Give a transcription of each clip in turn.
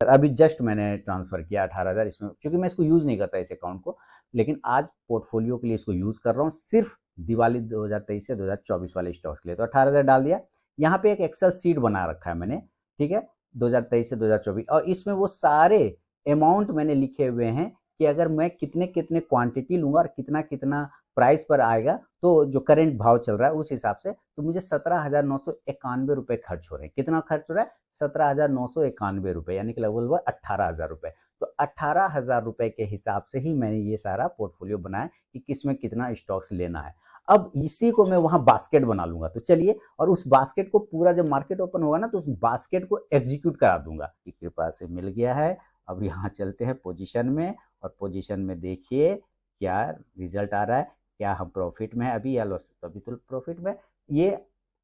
18,000 अभी जस्ट मैंने ट्रांसफ़र किया 18,000 इसमें, क्योंकि मैं इसको यूज़ नहीं करता इस अकाउंट को, लेकिन आज पोर्टफोलियो के लिए इसको यूज़ कर रहा हूँ सिर्फ दिवाली 2023 से 2024 वाले स्टॉक्स के लिए। तो 18,000 डाल दिया। यहाँ पे एक एक्सेल शीट बना रखा है मैंने, ठीक है, 2023 से 2024, और इसमें वो सारे अमाउंट मैंने लिखे हुए हैं कि अगर मैं कितने कितने क्वांटिटी लूँगा और कितना कितना प्राइस पर आएगा, तो जो करंट भाव चल रहा है उस हिसाब से, तो मुझे 17,991 रुपए खर्च हो रहे हैं। कितना खर्च हो रहा है? 17,991 रुपए, यानी कि लगभग 18,000 रुपए। तो 18,000 रुपए के हिसाब से ही मैंने ये सारा पोर्टफोलियो बनाया कि किस में कितना स्टॉक्स लेना है। अब इसी को मैं वहाँ बास्केट बना लूँगा। तो चलिए, और उस बास्केट को पूरा जब मार्केट ओपन होगा ना, तो उस बास्केट को एग्जीक्यूट करा दूँगा कि कृपा से मिल गया है। अब यहाँ चलते हैं पोजीशन में, और पोजीशन में देखिए क्या रिजल्ट आ रहा है, क्या हम प्रॉफिट में है अभी या लॉस? तो अभी तो प्रॉफिट में, ये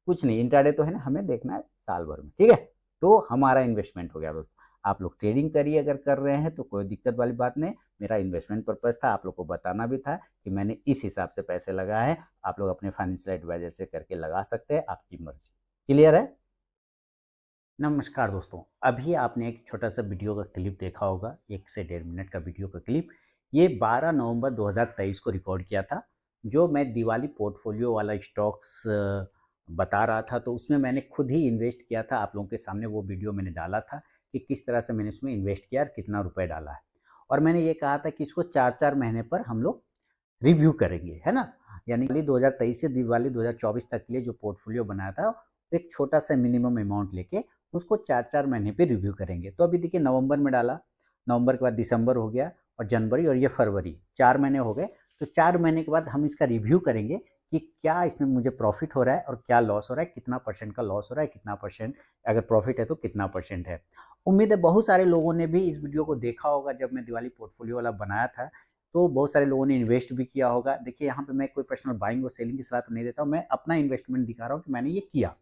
कुछ नहीं, इंट्राडे तो है ना, हमें देखना है साल भर में, ठीक है? तो हमारा इन्वेस्टमेंट हो गया दोस्तों। आप लोग ट्रेडिंग करिए अगर कर रहे हैं तो कोई दिक्कत वाली बात नहीं। मेरा इन्वेस्टमेंट पर्पज़ था, आप लोग को बताना भी था कि मैंने इस हिसाब से पैसे लगाए हैं। आप लोग अपने फाइनेंशियल एडवाइज़र से करके लगा सकते हैं, आपकी मर्ज़ी। क्लियर है? नमस्कार दोस्तों, अभी आपने एक छोटा-सा वीडियो का क्लिप देखा होगा, 1 से 1.5 मिनट का वीडियो का क्लिप। ये 12 नवंबर 2023 को रिकॉर्ड किया था, जो मैं दिवाली पोर्टफोलियो वाला स्टॉक्स बता रहा था, तो उसमें मैंने खुद ही इन्वेस्ट किया था। आप लोगों के सामने वो वीडियो मैंने डाला था कि किस तरह से मैंने उसमें इन्वेस्ट किया और कितना रुपए डाला है। और मैंने ये कहा था कि इसको 4-4 महीने पर हम लोग रिव्यू करेंगे, है ना? यानी कि 2023 से दिवाली 2024 तक के लिए जो पोर्टफोलियो बनाया था, एक छोटा-सा मिनिमम अमाउंट लेके उसको 4-4 महीने पे रिव्यू करेंगे। तो अभी देखिए नवंबर में डाला, नवंबर के बाद दिसंबर हो गया, और जनवरी, और ये फरवरी, 4 महीने हो गए। तो 4 महीने के बाद हम इसका रिव्यू करेंगे कि क्या इसमें मुझे प्रॉफ़िट हो रहा है और क्या लॉस हो रहा है, कितना परसेंट का लॉस हो रहा है, कितना परसेंट अगर प्रॉफ़िट है तो कितना परसेंट है। उम्मीद है बहुत सारे लोगों ने भी इस वीडियो को देखा होगा। जब मैं दिवाली पोर्टफोलियो वाला बनाया था, तो बहुत सारे लोगों ने इन्वेस्ट भी किया होगा। देखिए यहाँ पे मैं कोई पर्सनल बाइंग और सेलिंग की सलाह तो नहीं देता हूँ, मैं अपना इन्वेस्टमेंट दिखा रहा हूँ कि मैंने ये किया।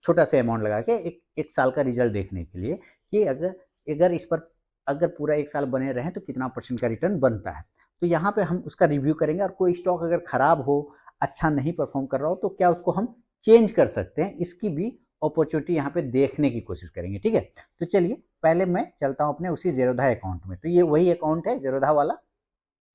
छोटा सा अमाउंट लगा के एक साल का रिजल्ट देखने के लिए कि अगर अगर इस पर अगर पूरा 1 साल बने रहें तो कितना परसेंट का रिटर्न बनता है। तो यहाँ पे हम उसका रिव्यू करेंगे, और कोई स्टॉक अगर खराब हो, अच्छा नहीं परफ़ॉर्म कर रहा हो, तो क्या उसको हम चेंज कर सकते हैं, इसकी भी अपॉर्च्युनिटी यहाँ पे देखने की कोशिश करेंगे, ठीक है? तो चलिए, पहले मैं चलता हूँ अपने उसी ज़ेरोधा अकाउंट में। तो ये वही अकाउंट है ज़ेरोधा वाला,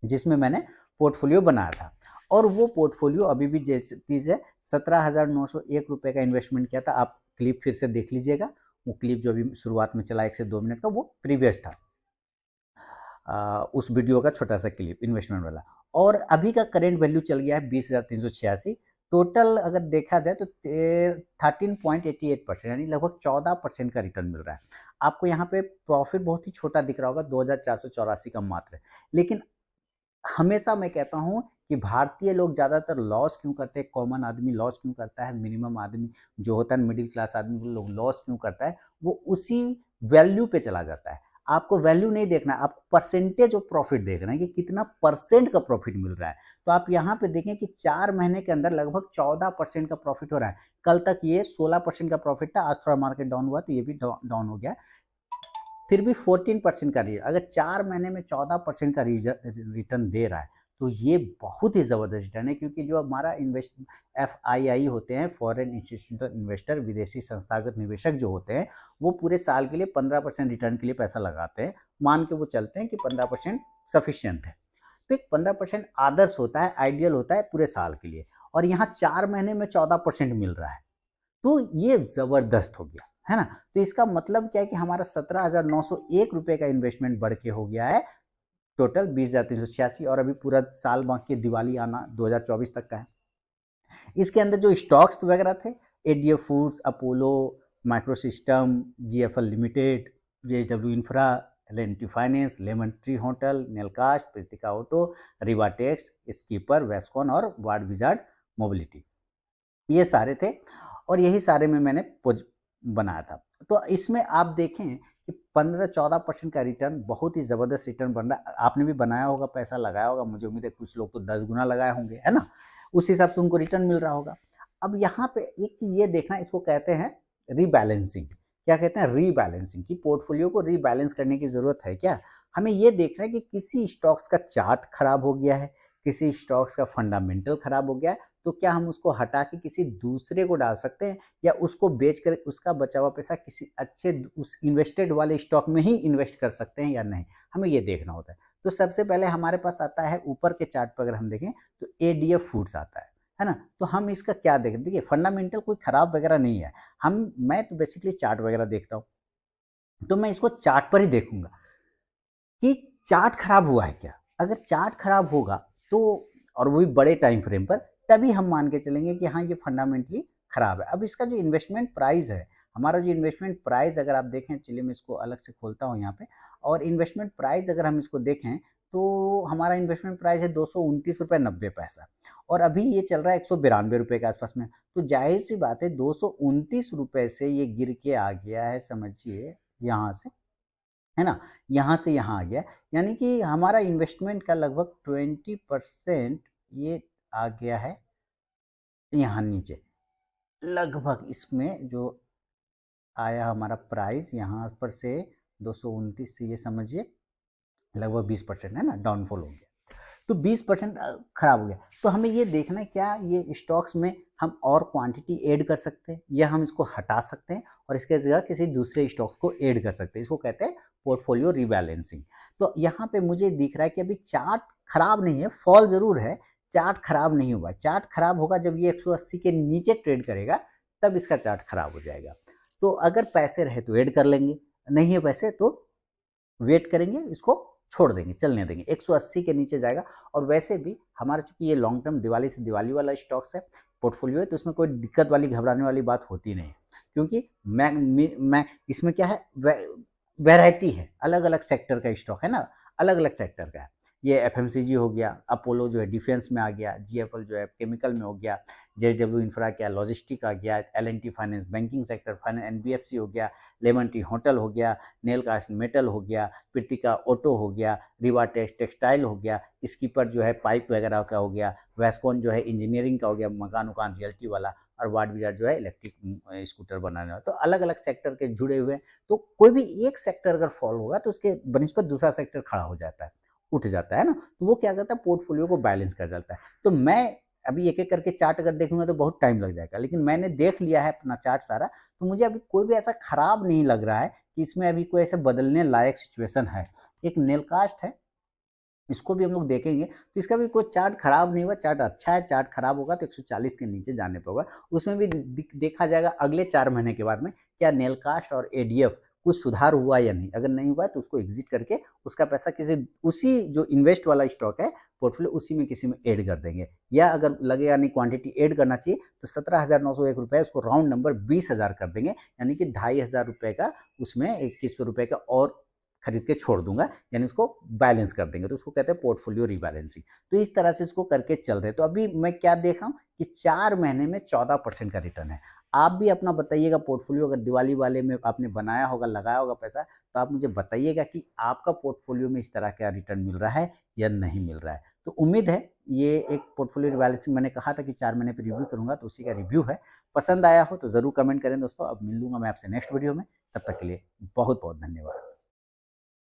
जिसमें मैंने पोर्टफोलियो बनाया था, और वो पोर्टफोलियो अभी भी जैसे चीज़ है। 17,901 रुपए का इन्वेस्टमेंट किया था। आप क्लिप फिर से देख लीजिएगा। वो क्लिप जो अभी शुरुआत में चला 1 से 2 मिनट का, वो प्रीवियस था। उस वीडियो का छोटा सा क्लिप इन्वेस्टमेंट वाला। और अभी का करेंट वैल्यू चल गया है 20,386। टोटल अगर देखा जाए तो 13.88%, यानी लगभग 14% का रिटर्न मिल रहा है। आपको यहाँ पे प्रॉफिट बहुत ही छोटा दिख रहा होगा, 2,484 का मात्र है। लेकिन हमेशा मैं कहता हूँ कि भारतीय लोग ज़्यादातर लॉस क्यों करते हैं, कॉमन आदमी लॉस क्यों करता है, मिनिमम आदमी जो होता है, मिडिल क्लास आदमी, वो लोग लॉस क्यों करता है, वो उसी वैल्यू पे चला जाता है। आपको वैल्यू नहीं देखना है, आपको परसेंटेज ऑफ प्रॉफिट देखना है कि कितना परसेंट का प्रॉफिट मिल रहा है। तो आप यहाँ पे देखें कि 4 महीने के अंदर लगभग 14% का प्रॉफिट हो रहा है। कल तक ये 16% का प्रॉफिट था, आज थोड़ा मार्केट डाउन हुआ तो ये भी डाउन हो गया। फिर भी 14% का रिटर्न, अगर 4 महीने में 14% का रिटर्न दे रहा है, तो ये बहुत ही ज़बरदस्त रिटर्न है। क्योंकि जो हमारा इन्वेस्ट एफआईआई होते हैं, फॉरेन इंस्टीट्यूशनल इन्वेस्टर, विदेशी संस्थागत निवेशक जो होते हैं, वो पूरे साल के लिए 15% रिटर्न के लिए पैसा लगाते हैं। मान के वो चलते हैं कि 15% सफिशियंट है। तो एक 15% आदर्श होता है, आइडियल होता है पूरे साल के लिए, और यहाँ 4 महीने में 14% मिल रहा है। तो ये ज़बरदस्त हो गया, है ना? तो इसका मतलब क्या है कि हमारा 17,901 रुपए का इन्वेस्टमेंट बढ़ के हो गया है टोटल 20,386, और अभी पूरा साल बाकी, दिवाली आना 2024 तक का है। इसके अंदर जो स्टॉक्स वगैरह थे, ADF Foods, Apollo, Microsystem, GFL Limited, JSW Infra, L and T finance, Lemon Tree Hotel, Nelcast, Pritika auto, रिवाटेक्स, स्कीपर, वेस्कॉन और वार्ड विजार्ड मोबिलिटी, ये सारे थे, और यही सारे में मैंने बनाया था। तो इसमें आप देखें कि 15-14% का रिटर्न, बहुत ही ज़बरदस्त रिटर्न बन रहा है। आपने भी बनाया होगा, पैसा लगाया होगा, मुझे उम्मीद है कुछ लोग तो 10 गुना लगाए होंगे, है ना? उस हिसाब से उनको रिटर्न मिल रहा होगा। अब यहाँ पे एक चीज़ ये देखना, इसको कहते हैं रीबैलेंसिंग। क्या कहते हैं? रीबैलेंसिंग, कि पोर्टफोलियो को रीबैलेंस करने की ज़रूरत है क्या? हमें ये देखना है कि किसी स्टॉक्स का चार्ट खराब हो गया है, किसी स्टॉक्स का फंडामेंटल खराब हो गया है, तो क्या हम उसको हटा के किसी दूसरे को डाल सकते हैं, या उसको बेच कर उसका बचा हुआ पैसा किसी अच्छे उस इन्वेस्टेड वाले स्टॉक में ही इन्वेस्ट कर सकते हैं या नहीं, हमें ये देखना होता है। तो सबसे पहले हमारे पास आता है ऊपर के चार्ट पर अगर हम देखें तो एडीएफ फूड्स आता है ना? तो हम इसका क्या देखें, देखिए फंडामेंटल कोई खराब वगैरह नहीं है, मैं तो बेसिकली चार्ट वगैरह देखता हूँ, तो मैं इसको चार्ट पर ही देखूंगा कि चार्ट खराब हुआ है क्या। अगर चार्ट खराब होगा तो, और वो भी बड़े टाइम फ्रेम पर, तभी हम मान के चलेंगे कि हाँ ये फंडामेंटली खराब है। अब इसका जो इन्वेस्टमेंट प्राइस है, हमारा जो इन्वेस्टमेंट प्राइस अगर आप देखें, चलिए मैं इसको अलग से खोलता हूँ यहाँ पे, और इन्वेस्टमेंट प्राइस अगर हम इसको देखें तो हमारा इन्वेस्टमेंट प्राइस है 229 रुपये 90 पैसा, और अभी ये चल रहा है 192 रुपये के आसपास में। तो जाहिर सी बात है 229 रुपये से ये गिर के आ गया है, समझिए यहाँ से, है ना? यहाँ से यहाँ आ गया, यानी कि हमारा इन्वेस्टमेंट का लगभग 20% ये आ गया है यहाँ नीचे। लगभग इसमें जो आया हमारा प्राइस यहाँ पर से 229 से, ये समझिए लगभग 20% है ना, डाउनफॉल हो गया। तो 20% खराब हो गया। तो हमें ये देखना है क्या ये स्टॉक्स में हम और क्वांटिटी ऐड कर सकते हैं, या हम इसको हटा सकते हैं और इसके जगह किसी दूसरे स्टॉक्स को ऐड कर सकते हैं। इसको कहते हैं पोर्टफोलियो रीबैलेंसिंग। तो यहाँ पे मुझे दिख रहा है कि अभी चार्ट खराब नहीं है, फॉल जरूर है, चार्ट खराब नहीं हुआ। चार्ट खराब होगा जब ये 180 के नीचे ट्रेड करेगा, तब इसका चार्ट खराब हो जाएगा। तो अगर पैसे रहे तो ऐड कर लेंगे, नहीं है पैसे तो वेट करेंगे, इसको छोड़ देंगे, चलने देंगे। 180 के नीचे जाएगा। और वैसे भी हमारा चूंकि ये लॉन्ग टर्म दिवाली से दिवाली वाला स्टॉक्स है, पोर्टफोलियो है, तो इसमें कोई दिक्कत वाली घबराने वाली बात होती नहीं है, क्योंकि मैं इसमें क्या है, वैरायटी है, अलग अलग सेक्टर का स्टॉक है ना, अलग अलग सेक्टर का है। ये एफएमसीजी हो गया, अपोलो जो है डिफेंस में आ गया, जीएफएल जो है केमिकल में हो गया, जेएसडब्ल्यू इंफ्रा क्या लॉजिस्टिक आ गया, LNT finance banking sector, finance NBFC हो गया, लेमन ट्री होटल हो गया, नेल कास्ट मेटल हो गया, प्रीतिका ऑटो हो गया, रिवा टेक्सटाइल हो गया, स्कीपर जो है पाइप वगैरह का हो गया, वेस्कॉन जो है इंजीनियरिंग का हो गया, मकान उकान रियल्टी वाला, और वार्ड बाजार जो है इलेक्ट्रिक स्कूटर बनाने वाला। तो अलग अलग सेक्टर के जुड़े हुए हैं। तो कोई भी एक सेक्टर अगर फॉल होगा तो उसके बनिस्पत दूसरा सेक्टर खड़ा हो जाता है, उठ जाता है ना। तो वो क्या करता है, पोर्टफोलियो को बैलेंस कर जाता है। तो मैं अभी एक एक करके चार्ट अगर देखूंगा तो बहुत टाइम लग जाएगा, लेकिन मैंने देख लिया है अपना चार्ट सारा, तो मुझे अभी कोई भी ऐसा खराब नहीं लग रहा है कि इसमें अभी कोई ऐसे बदलने लायक सिचुएशन है। एक नेलकास्ट है, इसको भी हम लोग देखेंगे, तो इसका भी कोई चार्ट खराब नहीं हुआ, चार्ट अच्छा है। चार्ट खराब होगा तो 140 के नीचे जाने पे होगा। उसमें भी देखा जाएगा अगले 4 महीने के बाद में क्या नेलकास्ट और एडीएफ कुछ सुधार हुआ या नहीं। अगर नहीं हुआ है तो उसको एग्जिट करके उसका पैसा किसी उसी जो इन्वेस्ट वाला स्टॉक है पोर्टफोलियो, उसी में किसी में ऐड कर देंगे। या अगर लगेगा नहीं क्वांटिटी ऐड करना चाहिए तो 17,901 रुपये, उसको राउंड नंबर 20,000 कर देंगे, यानी कि 2,500 रुपये का उसमें 2100 रुपये का और खरीद के छोड़ दूंगा, यानी उसको बैलेंस कर देंगे। तो उसको कहते हैं पोर्टफोलियो रीबैलेंसिंग। तो इस तरह से इसको करके चल रहे हैं। तो अभी मैं क्या देख रहा हूँ कि 4 महीने में 14% का रिटर्न है। आप भी अपना बताइएगा पोर्टफोलियो, अगर दिवाली वाले में आपने बनाया होगा, लगाया होगा पैसा, तो आप मुझे बताइएगा कि आपका पोर्टफोलियो में इस तरह का रिटर्न मिल रहा है या नहीं मिल रहा है। तो उम्मीद है ये एक पोर्टफोलियो रिबैलेंसिंग, मैंने कहा था कि 4 महीने पर रिव्यू करूंगा, तो उसी का रिव्यू है। पसंद आया हो तो ज़रूर कमेंट करें दोस्तों। अब मिल लूंगा मैं आपसे नेक्स्ट वीडियो में, तब तक के लिए बहुत बहुत धन्यवाद।